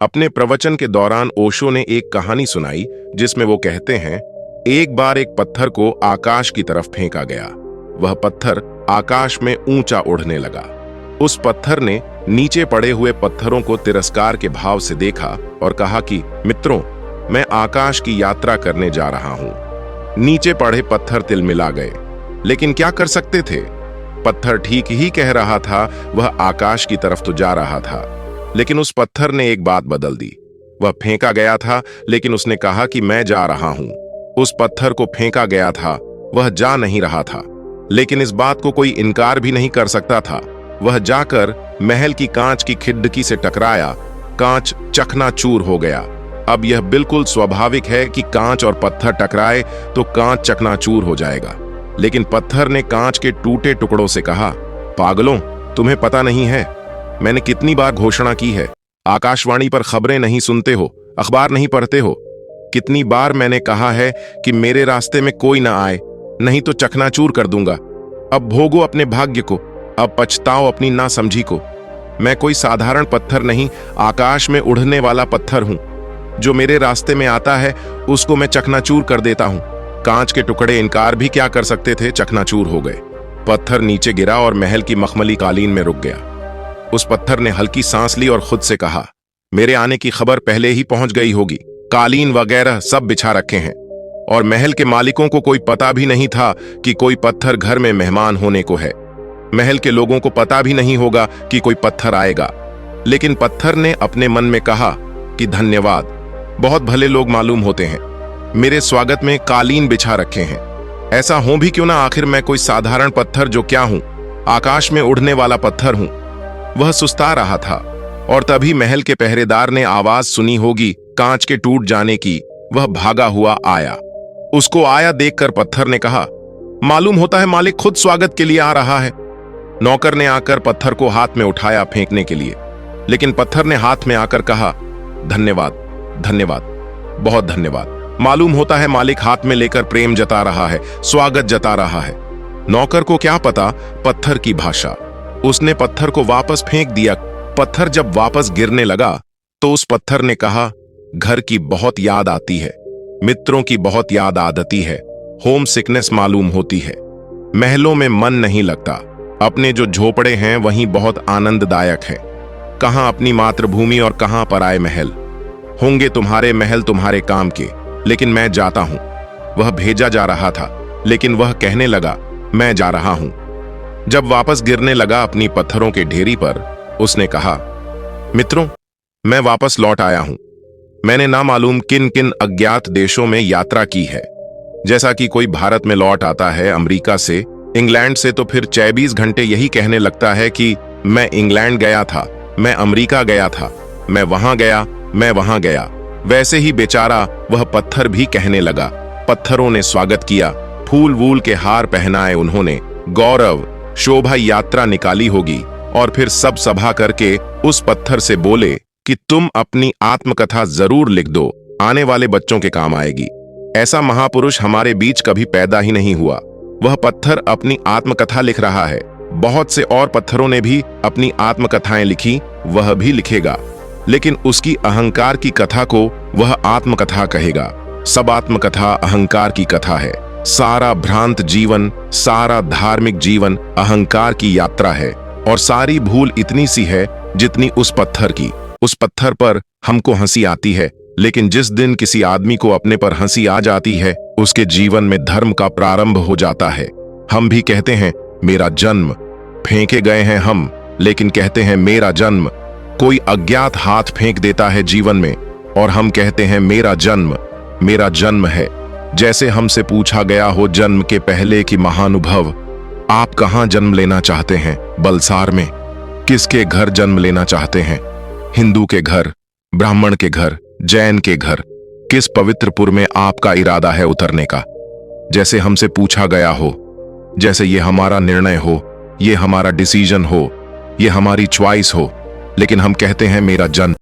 अपने प्रवचन के दौरान ओशो ने एक कहानी सुनाई जिसमें वो कहते हैं, एक बार एक पत्थर को आकाश की तरफ फेंका गया। वह पत्थर आकाश में ऊंचा उड़ने लगा। उस पत्थर ने नीचे पड़े हुए पत्थरों को तिरस्कार के भाव से देखा और कहा कि मित्रों, मैं आकाश की यात्रा करने जा रहा हूं। नीचे पड़े पत्थर तिलमिला गए, लेकिन क्या कर सकते थे? पत्थर ठीक ही कह रहा था, वह आकाश की तरफ तो जा रहा था। लेकिन उस पत्थर ने एक बात बदल दी। वह फेंका गया था, लेकिन उसने कहा कि मैं जा रहा हूं। उस पत्थर को फेंका गया था, वह जा नहीं रहा था, लेकिन इस बात को कोई इनकार भी नहीं कर सकता था। वह जाकर महल की कांच की खिड़की से टकराया। कांच चकनाचूर हो गया। अब यह बिल्कुल स्वाभाविक है कि कांच और पत्थर टकराए तो कांच चकनाचूर हो जाएगा। लेकिन पत्थर ने कांच के टूटे टुकड़ों से कहा, पागलों, तुम्हें पता नहीं है मैंने कितनी बार घोषणा की है। आकाशवाणी पर खबरें नहीं सुनते हो, अखबार नहीं पढ़ते हो। कितनी बार मैंने कहा है कि मेरे रास्ते में कोई ना आए, नहीं तो चकनाचूर कर दूंगा। अब भोगो अपने भाग्य को, अब पछताओ अपनी नासमझी को। मैं कोई साधारण पत्थर नहीं, आकाश में उड़ने वाला पत्थर हूं। जो मेरे रास्ते में आता है उसको मैं चकनाचूर कर देता हूं। कांच के टुकड़े इनकार भी क्या कर सकते थे, चकनाचूर हो गए। पत्थर नीचे गिरा और महल की मखमली कालीन में रुक गया। उस पत्थर ने हल्की सांस ली और खुद से कहा, मेरे आने की खबर पहले ही पहुंच गई होगी। कालीन वगैरह सब बिछा रखे हैं और महल के मालिकों को कोई पता भी नहीं था कि कोई पत्थर घर में मेहमान होने को है। महल के लोगों को पता भी नहीं होगा कि कोई पत्थर आएगा। लेकिन पत्थर ने अपने मन में कहा कि धन्यवाद, बहुत भले लोग मालूम होते हैं, मेरे स्वागत में कालीन बिछा रखे हैं। ऐसा हो भी क्यों ना, आखिर मैं कोई साधारण पत्थर जो क्या हूं, आकाश में उड़ने वाला पत्थर हूं। वह सुस्ता रहा था और तभी महल के पहरेदार ने आवाज सुनी होगी कांच के टूट जाने की। वह भागा हुआ आया। उसको आया देखकर पत्थर ने कहा, मालूम होता है मालिक खुद स्वागत के लिए आ रहा है। नौकर ने आकर पत्थर को हाथ में उठाया फेंकने के लिए, लेकिन पत्थर ने हाथ में आकर कहा, धन्यवाद, धन्यवाद, बहुत धन्यवाद। मालूम होता है मालिक हाथ में लेकर प्रेम जता रहा है, स्वागत जता रहा है। नौकर को क्या पता पत्थर की भाषा। उसने पत्थर को वापस फेंक दिया। पत्थर जब वापस गिरने लगा तो उस पत्थर ने कहा, घर की बहुत याद आती है, मित्रों की बहुत याद आती है, होम सिकनेस मालूम होती है, महलों में मन नहीं लगता, अपने जो झोपड़े हैं वहीं बहुत आनंददायक है। कहां अपनी मातृभूमि और कहां पराए महल। होंगे तुम्हारे महल तुम्हारे काम के, लेकिन मैं जाता हूं। वह भेजा जा रहा था, लेकिन वह कहने लगा, मैं जा रहा हूं। जब वापस गिरने लगा अपनी पत्थरों के ढेरी पर, उसने कहा, मित्रों, मैं वापस लौट आया हूं। मैंने ना मालूम किन किन अज्ञात देशों में यात्रा की है। जैसा कि कोई भारत में लौट आता है अमेरिका से, इंग्लैंड से, तो फिर 24 घंटे यही कहने लगता है कि मैं इंग्लैंड गया था, मैं अमेरिका गया था, मैं वहां गया, मैं वहां गया। वैसे ही बेचारा वह पत्थर भी कहने लगा। पत्थरों ने स्वागत किया, फूल वूल के हार पहनाए उन्होंने, गौरव शोभा यात्रा निकाली होगी और फिर सब सभा करके उस पत्थर से बोले कि तुम अपनी आत्मकथा जरूर लिख दो, आने वाले बच्चों के काम आएगी। ऐसा महापुरुष हमारे बीच कभी पैदा ही नहीं हुआ। वह पत्थर अपनी आत्मकथा लिख रहा है। बहुत से और पत्थरों ने भी अपनी आत्मकथाएं लिखी, वह भी लिखेगा, लेकिन उसकी अहंकार की कथा को वह आत्मकथा कहेगा। सब आत्मकथा अहंकार की कथा है। सारा भ्रांत जीवन, सारा धार्मिक जीवन अहंकार की यात्रा है। और सारी भूल इतनी सी है जितनी उस पत्थर की। उस पत्थर पर हमको हंसी आती है, लेकिन जिस दिन किसी आदमी को अपने पर हंसी आ जाती है, उसके जीवन में धर्म का प्रारंभ हो जाता है। हम भी कहते हैं मेरा जन्म, फेंके गए हैं हम, लेकिन कहते हैं मेरा जन्म। कोई अज्ञात हाथ फेंक देता है जीवन में और हम कहते हैं मेरा जन्म है। जैसे हमसे पूछा गया हो जन्म के पहले कि महानुभव, आप कहां जन्म लेना चाहते हैं? बलसार में। किसके घर जन्म लेना चाहते हैं? हिंदू के घर, ब्राह्मण के घर, जैन के घर? किस पवित्रपुर में आपका इरादा है उतरने का? जैसे हमसे पूछा गया हो, जैसे ये हमारा निर्णय हो, ये हमारा डिसीजन हो, ये हमारी च्वाइस हो, लेकिन हम कहते हैं मेरा जन्म।